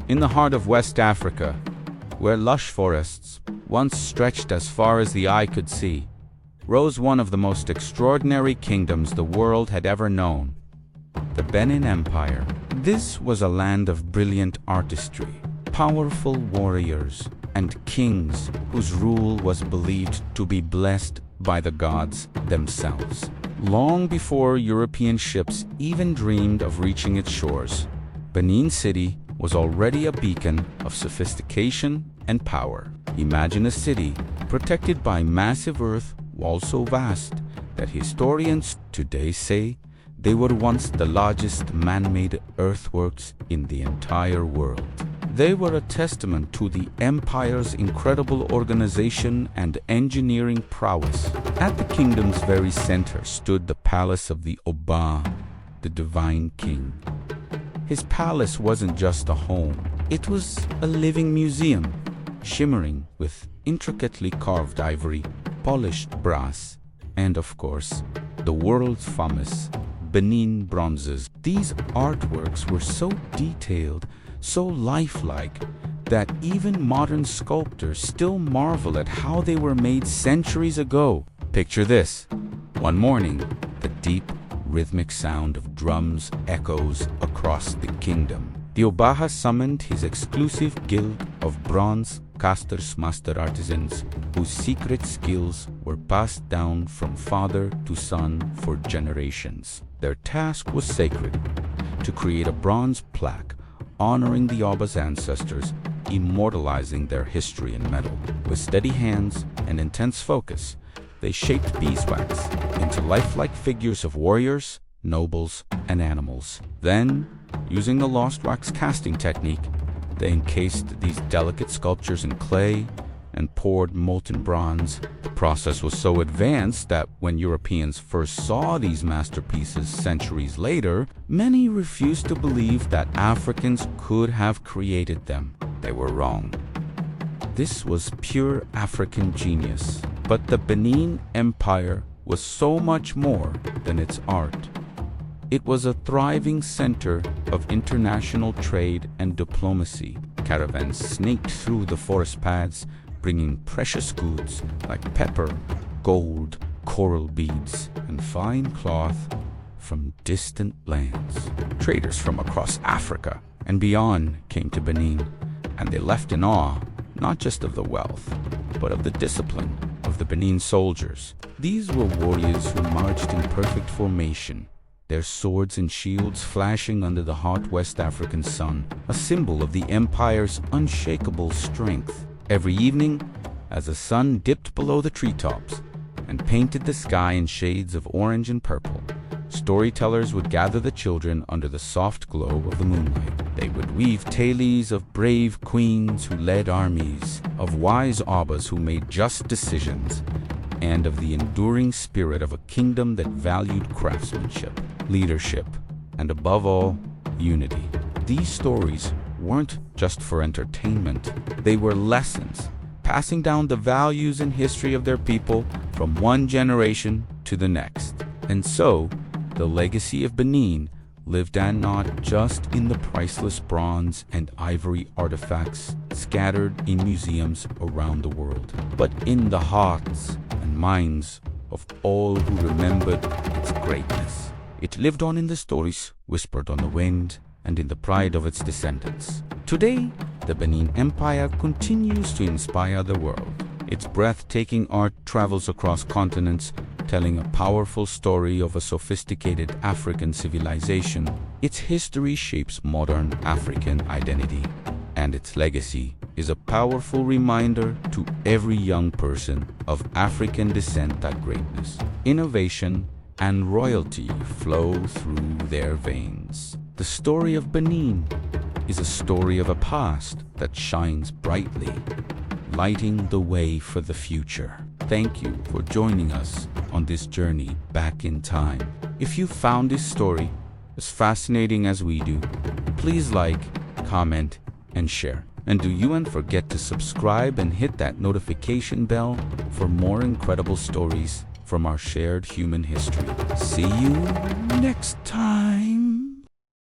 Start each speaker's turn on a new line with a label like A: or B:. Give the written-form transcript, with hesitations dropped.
A: In the heart of West Africa, where lush forests, once stretched as far as the eye could see, rose one of the most extraordinary kingdoms the world had ever known, the Benin Empire. This was a land of brilliant artistry, powerful warriors, and kings whose rule was believed to be blessed by the gods themselves. Long before European ships even dreamed of reaching its shores, Benin City was already a beacon of sophistication and power. Imagine a city protected by massive earth walls so vast that historians today say they were once the largest man-made earthworks in the entire world. They were a testament to the empire's incredible organization and engineering prowess. At the kingdom's very center stood the palace of the Oba, the divine king. His palace wasn't just a home, it was a living museum, shimmering with intricately carved ivory, polished brass, and of course, the world's famous Benin Bronzes. These artworks were so detailed, so lifelike, that even modern sculptors still marvel at how they were made centuries ago. Picture this. One morning, the deep, rhythmic sound of drums echoes across the kingdom. The Obaha summoned his exclusive guild of bronze casters, master artisans, whose secret skills were passed down from father to son for generations. Their task was sacred: to create a bronze plaque honoring the Oba's ancestors, immortalizing their history in metal. With steady hands and intense focus, they shaped beeswax into lifelike figures of warriors, nobles, and animals. Then, using the lost wax casting technique, they encased these delicate sculptures in clay and poured molten bronze. The process was so advanced that when Europeans first saw these masterpieces centuries later, many refused to believe that Africans could have created them. They were wrong. This was pure African genius. But the Benin Empire was so much more than its art. It was a thriving center of international trade and diplomacy. Caravans snaked through the forest paths, bringing precious goods like pepper, gold, coral beads, and fine cloth from distant lands. Traders from across Africa and beyond came to Benin, and they left in awe not just of the wealth, but of the discipline of the Benin soldiers. These were warriors who marched in perfect formation, their swords and shields flashing under the hot West African sun, a symbol of the empire's unshakable strength. Every evening, as the sun dipped below the treetops and painted the sky in shades of orange and purple, storytellers would gather the children under the soft glow of the moonlight. They would weave tales of brave queens who led armies, of wise Obas who made just decisions, and of the enduring spirit of a kingdom that valued craftsmanship, leadership, and above all, unity. These stories weren't just for entertainment. They were lessons, passing down the values and history of their people from one generation to the next. And so, the legacy of Benin lived on not just in the priceless bronze and ivory artifacts scattered in museums around the world, but in the hearts and minds of all who remembered its greatness. It lived on in the stories whispered on the wind and in the pride of its descendants. Today, the Benin Empire continues to inspire the world. Its breathtaking art travels across continents, telling a powerful story of a sophisticated African civilization. Its history shapes modern African identity, and its legacy is a powerful reminder to every young person of African descent that greatness, innovation, and royalty flow through their veins. The story of Benin is a story of a past that shines brightly, lighting the way for the future. Thank you for joining us on this journey back in time. If you found this story as fascinating as we do, please like, comment, and share. And do you and forget to subscribe and hit that notification bell for more incredible stories from our shared human history. See you next time.